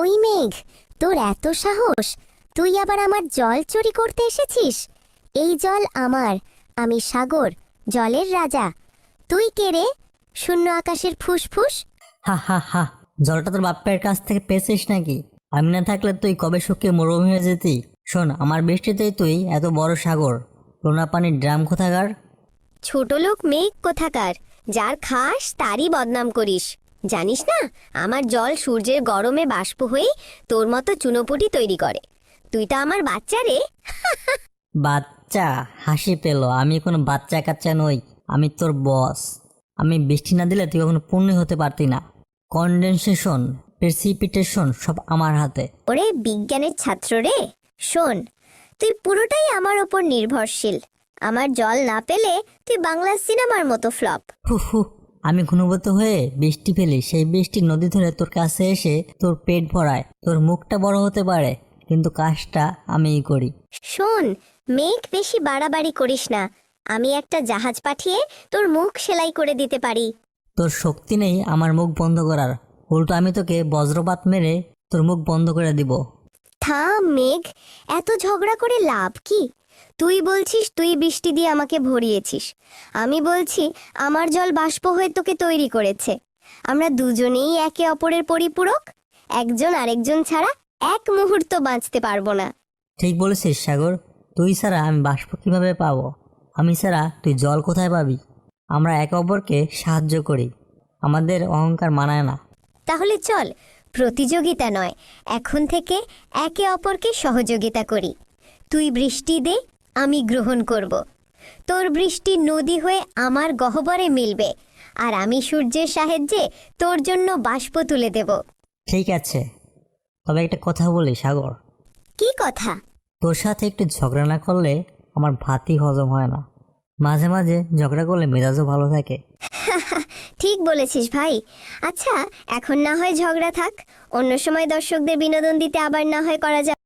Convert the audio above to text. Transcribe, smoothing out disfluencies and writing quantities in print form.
ওই মেঘ, তোর এত সাহস! তুই আবার আমার জল চুরি করতে এসেছিস? এই জল আমার, আমি সাগর, জলের রাজা। তুই কে রে, শূন্য আকাশের ফুসফুস? হা হা হা, জলটা তোর বাপ্পের কাছ থেকে পেয়েছিস নাকি? আমি না থাকলে তুই কবে শুকিয়ে মরুভূমি হয়ে যেতি। শোন, আমার বৃষ্টিতেই তুই এত বড় সাগর, লোনা পানির ড্রাম কোথাকার। ছোট লোক মেঘ কোথাকার, যার খাস তারই বদনাম করিস। জানিস না, আমার জল সূর্যের গরমে বাষ্প হয়ে তোর মতো চুনোপুটি তৈরি করে। তুই তো আমার বাচ্চা রে। বাচ্চা? হাসি পেল। আমি কোনো বাচ্চা কাচ্চা নই, আমি তোর বস। আমি বৃষ্টি না দিলে তুই কখনো পূর্ণ হতে পারতি না। কনডেনসেশন, প্রেসিপিটেশন সব আমার হাতে। ওরে বিজ্ঞানের ছাত্র রে, শোন, তুই পুরোটাই আমার ওপর নির্ভরশীল। আমার জল না পেলে তুই বাংলা সিনেমার মতো ফ্লপ। হু হু, আমি ঘনীভূত হয়ে বৃষ্টি ফেলি, সেই বৃষ্টি নদী ধরে তোর কাছে এসে তোর পেট ভরায়। তোর মুখটা বড় হতে পারে, কিন্তু কাজটা আমিই করি। শোন মেঘ, বেশি বাড়াবাড়ি করিস না। আমি একটা জাহাজ পাঠিয়ে তোর মুখ সেলাই করে দিতে পারি। তোর শক্তি নেই আমার মুখ বন্ধ করার, উল্টো আমি তোকে বজ্রপাত মেরে তোর মুখ বন্ধ করে দিব। থাম মেঘ, এত ঝগড়া করে লাভ কি? তুই বলছিস তুই বৃষ্টি দিয়ে আমাকে ভরিয়েছিস, আমি বলছি আমার জল বাষ্প হয়ে তোকে তৈরি করেছে। আমরা দুজনেই একে অপরের পরিপূরক। একজন আরেকজন ছাড়া এক মুহূর্ত বাঁচতে পারবো না। ঠিক বলেছিস সাগর, তুই ছাড়া আমি বাষ্প কিভাবে পাবো? আমি ছাড়া তুই জল কোথায় পাবি? আমরা একে অপরকে সাহায্য করি, আমাদের অহংকার মানায় না। তাহলে চল, প্রতিযোগিতা নয়, এখন থেকে একে অপরকে সহযোগিতা করি। তুই বৃষ্টি দে, আমি গ্রহণ করব। তোর বৃষ্টি নদী হয়ে আমার গহ্বরে মিলবে, আর আমি সূর্যের সাহায্যে তোর জন্য বাষ্প তুলে দেব। ঠিক আছে, তবে একটা কথা বলি সাগর, কি কথা? তোর সাথে একটু ঝগড়া না করলে আমার ভাতই হজম হয় না। মাঝে মাঝে ঝগড়া করলে মেজাজও ভালো থাকে। ঠিক বলেছিস ভাই। আচ্ছা, এখন না হয় ঝগড়া থাক, অন্য সময় দর্শকদের বিনোদন দিতে আবার না হয় করা যাবে।